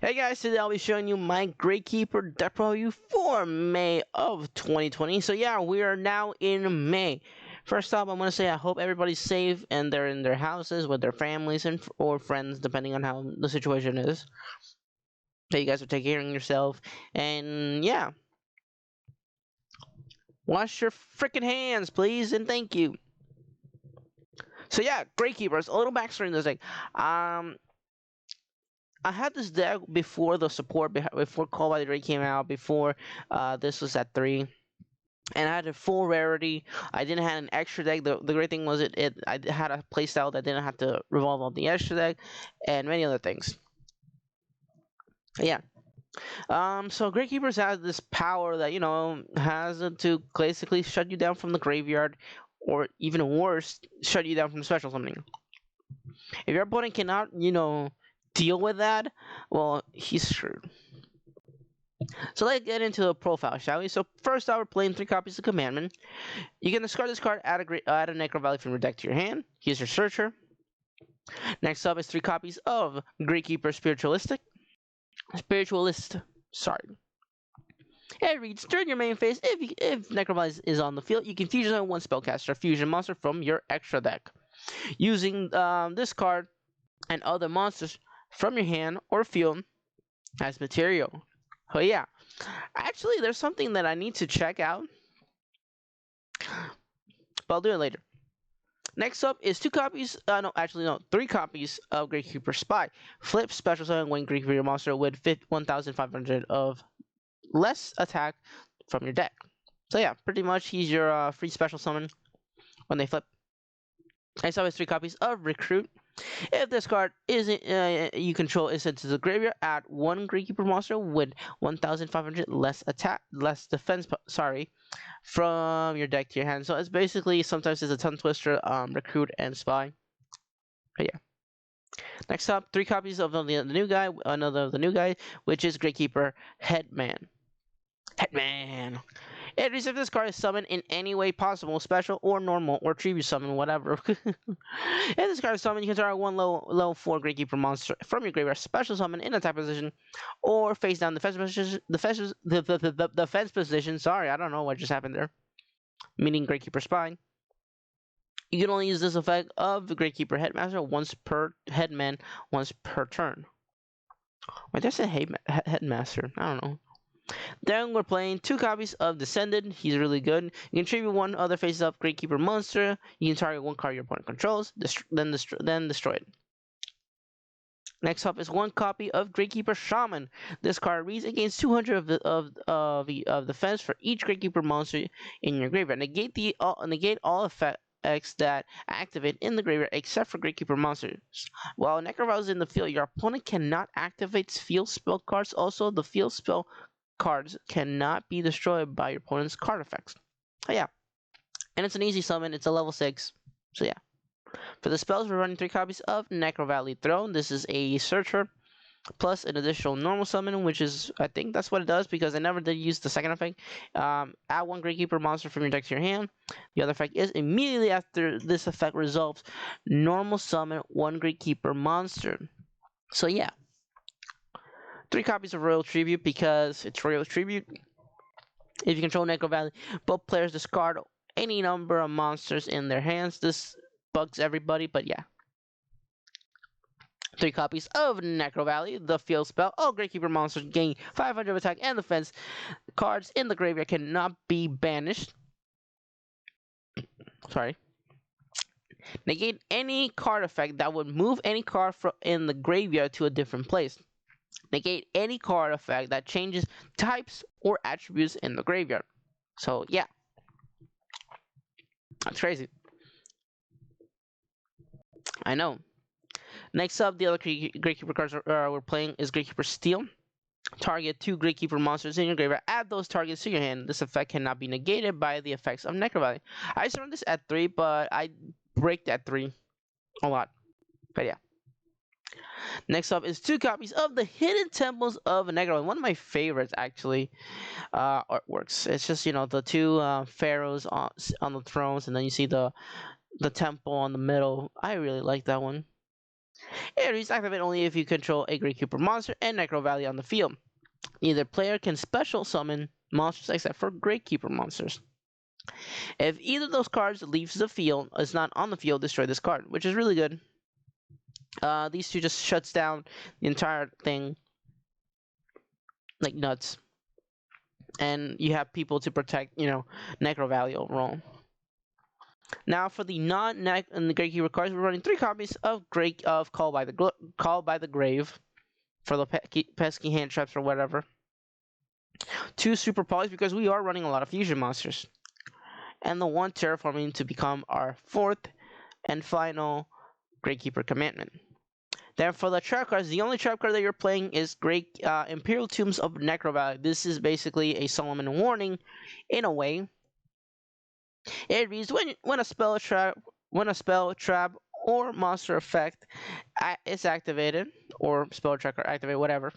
Hey guys, today I'll be showing you my Gravekeeper deck preview for May of 2020. So yeah, we are now in May. First off, I'm going to say I hope everybody's safe and they're in their houses with their families and or friends, depending on how the situation is. That you guys are taking care of yourself. And yeah, wash your freaking hands, please, and thank you. So yeah, Gravekeepers, a little backstory in this deck. I had this deck before the support, before Call by the Ray came out, before this was at 3. And I had a full rarity. I didn't have an extra deck. The great thing was I had a playstyle that didn't have to revolve on the extra deck, and many other things. Yeah. So Gravekeepers has this power that has to basically shut you down from the graveyard, or even worse, shut you down from special summoning. If your opponent cannot, deal with that, well, he's screwed. So let's get into the profile, shall we? So first off, we're playing 3 copies of Commandment. You can discard this card, add a Necro Valley from your deck to your hand. Use your Searcher. Next up is 3 copies of Gravekeeper Spiritualist. Sorry. It reads, during your main phase, if Necro Valley is on the field, you can fusion one spellcaster fusion monster from your extra deck. Using this card and other monsters from your hand or field as material. Oh yeah, actually there's something that I need to check out, but I'll do it later. Next up is 3 copies of Gravekeeper Spy. Flip special summon when Gravekeeper monster with 1,500 of less attack from your deck. So yeah, pretty much he's your free special summon when they flip. Next up is 3 copies of Recruit. If this card you control is sent to the graveyard, add 1 Gravekeeper monster with 1,500 less defense, from your deck to your hand. So it's basically, sometimes it's a Tongue Twister, Recruit, and Spy. But yeah. Next up, 3 copies of the new guy, another of the new guy, which is Gravekeeper Headman. It reads, if this card is summoned in any way possible, special or normal or tribute summon, whatever. If this card is summoned, you can target 1 level 4 Gravekeeper monster from your graveyard, special summon in attack position, or face down defense position. The defense position. Sorry, I don't know what just happened there. Meaning Gravekeeper Spy. You can only use this effect of the Gravekeeper Headmaster Headman once per turn. Wait, that's a Headmaster. I don't know. Then we're playing 2 copies of Descended. He's really good. You can tribute 1 other face up Gravekeeper monster. You can target 1 card your opponent controls, then destroy it. Next up is 1 copy of Gravekeeper Shaman. This card reads, against 200 of defense for each Gravekeeper monster in your graveyard. Negate all effects that activate in the graveyard except for Gravekeeper monsters. While Necro Valley is in the field, your opponent cannot activate field spell cards. Also, the field spell cards cannot be destroyed by your opponent's card effects. Oh yeah, and it's an easy summon. It's a level 6. So yeah. For the spells, we're running 3 copies of Necro Valley Throne. This is a Searcher plus an additional normal summon, which is, I think that's what it does, because I never did use the second effect. Add 1 Gravekeeper monster from your deck to your hand. The other effect is, immediately after this effect resolves, normal summon 1 Gravekeeper monster. So yeah. 3 copies of Royal Tribute because it's Royal Tribute. If you control Necro Valley, both players discard any number of monsters in their hands. This bugs everybody, but yeah. 3 copies of Necro Valley, the field spell. All Gravekeeper monsters gain 500 attack and defense. Cards in the graveyard cannot be banished. Sorry. Negate any card effect that would move any card in the graveyard to a different place. Negate any card effect that changes types or attributes in the graveyard. So yeah, that's crazy. I know. Next up, the other Gravekeeper cards we're playing is Gravekeeper Steel. Target 2 Gravekeeper monsters in your graveyard. Add those targets to your hand. This effect cannot be negated by the effects of Necro Valley. I used to run this at 3, but I break at 3 a lot. But yeah. Next up is 2 copies of the Hidden Temples of Negro. One of my favorites, actually, artworks. It's just, the 2 pharaohs on the thrones, and then you see the temple on the middle. I really like that one. It is activated only if you control a Gravekeeper monster and Necro Valley on the field. Neither player can special summon monsters except for Gravekeeper monsters. If either of those cards leaves the field, is not on the field, destroy this card, which is really good. These two just shuts down the entire thing like nuts. And you have people to protect, Necro Valley overall. Now for the non-neck and the Gravekeeper cards, we're running 3 copies of Call by the Grave for the pesky hand traps or whatever. 2 Super Polys because we are running a lot of fusion monsters. And the 1 Terraforming to become our 4th and final Gravekeeper commandment. Then for the trap cards, the only trap card that you're playing is Imperial Tombs of Necro Valley. This is basically a Solomon warning, in a way. It reads when a spell trap, or monster effect is activated, or spell tracker activated, whatever.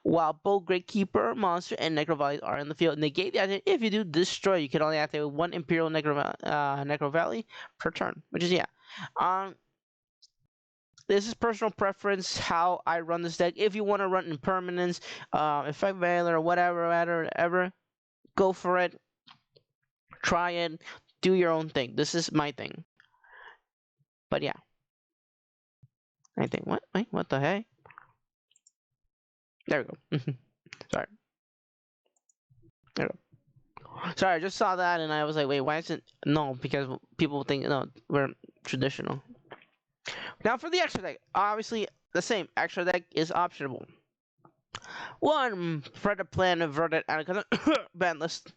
While both Gravekeeper monster and Necro Valley are in the field, negate the activation. If you do destroy, you can only activate 1 Imperial Necro Valley per turn, which is this is personal preference how I run this deck. If you want to run Impermanence, Effect Veiler, or whatever, go for it. Try it. Do your own thing. This is my thing. But yeah. I think, what? Wait, what the heck? There we go. Sorry. There we go. Sorry, I just saw that and I was like, wait, why is it? No, because people think, no, we're traditional. Now for the extra deck, obviously the same. Extra deck is optional. 1 Predator Plan Inverted Anaconda ban list.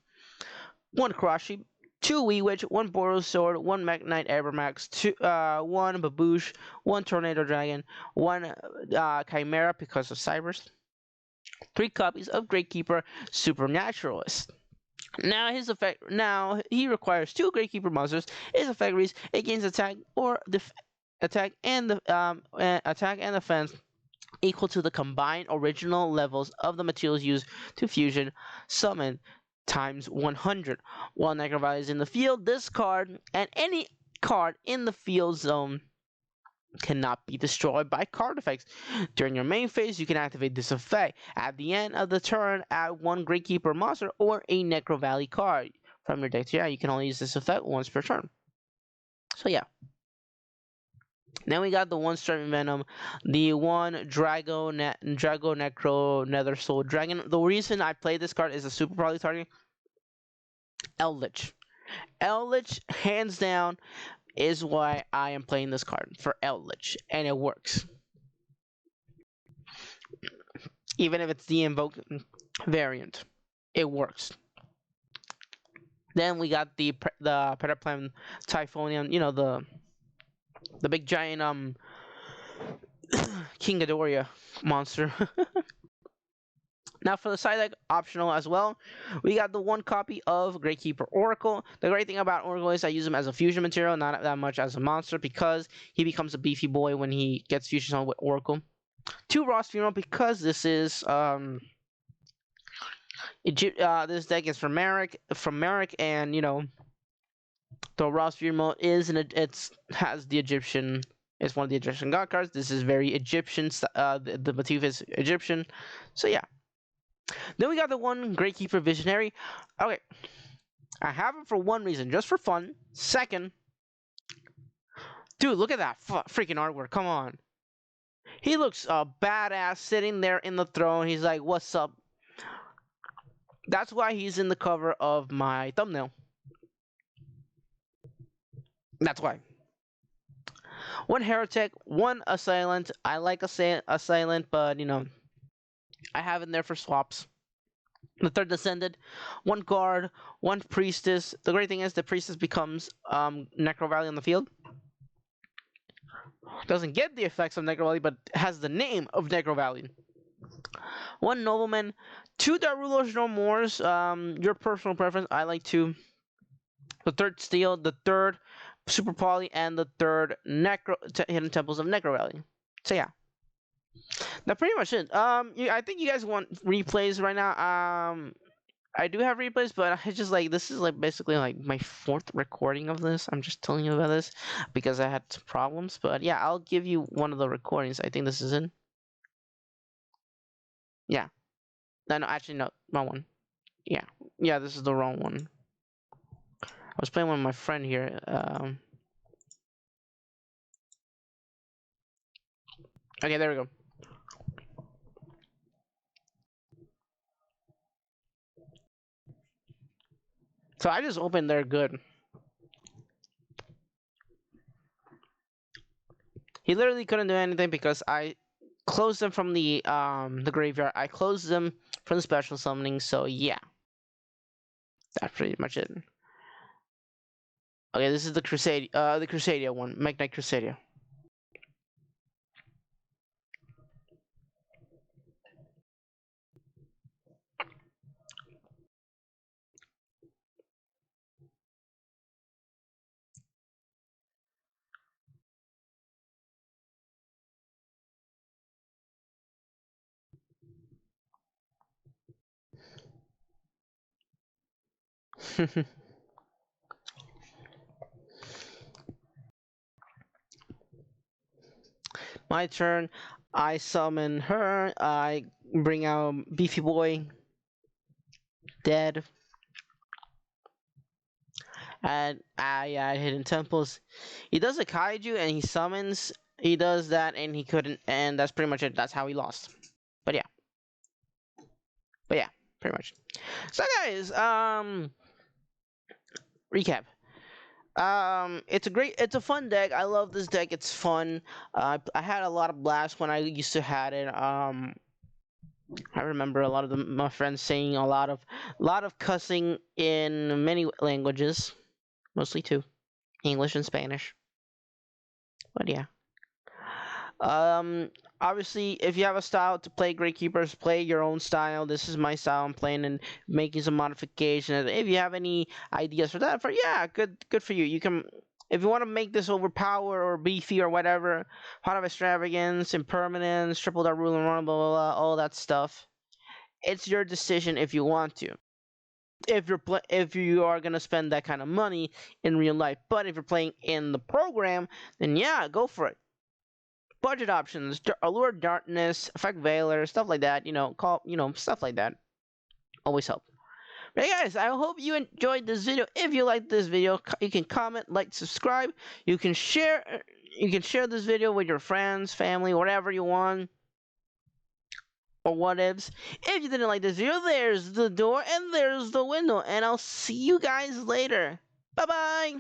1 Karashi, 2 Wee Witch, 1 Boros Sword, 1 Mekk-Knight Abermax, 1 Baboosh, 1 Tornado Dragon, 1 Chimera because of Cybers. 3 copies of Gravekeeper Supernaturalist. Now he requires 2 Gravekeeper monsters. His effect reads it gains attack and defense equal to the combined original levels of the materials used to fusion summon times 100. While Necro Valley is in the field, this card and any card in the field zone cannot be destroyed by card effects. During your main phase, you can activate this effect. At the end of the turn, add 1 Gravekeeper monster or a Necro Valley card from your deck. You can only use this effect once per turn. So yeah. Then we got the 1 Striping Venom, the 1 Drago Necro Nether Soul Dragon. The reason I play this card is a super poly target. Eldritch. Eldritch, hands down, is why I am playing this card for Eldritch, and it works. Even if it's the invoke variant, it works. Then we got the Predator Plan Typhonian, the big giant King Ghidorah monster. Now for the side deck, optional as well, we got the 1 copy of Gravekeeper Oracle. The great thing about Oracle is I use him as a fusion material, not that much as a monster, because he becomes a beefy boy when he gets fusion on with Oracle. 2 Ross Funeral because this is this deck is from Merrick, and the Ross Funeral is has the Egyptian. It's one of the Egyptian god cards. This is very Egyptian. The motif is Egyptian. So yeah. Then we got the 1 Gravekeeper Visionary. Okay. I have him for 1 reason, just for fun. Second, dude, look at that freaking artwork. Come on. He looks badass sitting there in the throne. He's like, what's up? That's why he's in the cover of my thumbnail. That's why. 1 Heretic, 1 Assailant. I like Assailant, but I have it there for swaps. The 3rd Descended, 1 Guard, 1 Priestess. The great thing is the Priestess becomes Necro Valley on the field. Doesn't get the effects of Necro Valley, but has the name of Necro Valley. 1 Nobleman, 2 Darulos No Mores. Your personal preference. I like 2. The 3rd Steel, the 3rd Super Poly, and the 3rd Hidden Temples of Necro Valley. So yeah. That's pretty much it. I think you guys want replays right now. I do have replays, but I just like this is like basically like my fourth recording of this. I'm just telling you about this because I had some problems. But yeah, I'll give you one of the recordings. I think this is in. Yeah. No, no, actually no, wrong one. Yeah, yeah, this is the wrong one. I was playing with my friend here. Okay, there we go. So I just opened there good. He literally couldn't do anything because I closed them from the graveyard. I closed them from the special summoning. So yeah, that's pretty much it. Okay, this is the Crusadia one, Magnite Crusadia. My turn. I summon her. I bring out Beefy Boy, dead, and I add Hidden Temples. He does a Kaiju and he summons. He does that and he couldn't, and that's pretty much it. That's how he lost. But yeah, pretty much. So guys, recap. It's a fun deck. I love this deck. It's fun. I had a lot of blast when I used to had it. I remember a lot of my friends saying a lot of cussing in many languages, mostly two, English and Spanish. But yeah. Um, Obviously, if you have a style to play Gravekeepers, play your own style. This is my style. I'm playing and making some modifications. If you have any ideas for that, yeah, good for you. You can, if you want to make this overpower or beefy or whatever, Heart of Extravagance, Impermanence, Triple Dart Rule and Run, blah, blah, blah, all that stuff. It's your decision if you want to. If you are gonna spend that kind of money in real life, but if you're playing in the program, then yeah, go for it. Budget options, Allure Darkness, Effect Veiler, stuff like that. Stuff like that always help. But hey guys, I hope you enjoyed this video. If you liked this video, you can comment, like, subscribe. You can share. You can share this video with your friends, family, whatever you want, or whatevs. If you didn't like this video, there's the door and there's the window, and I'll see you guys later. Bye bye.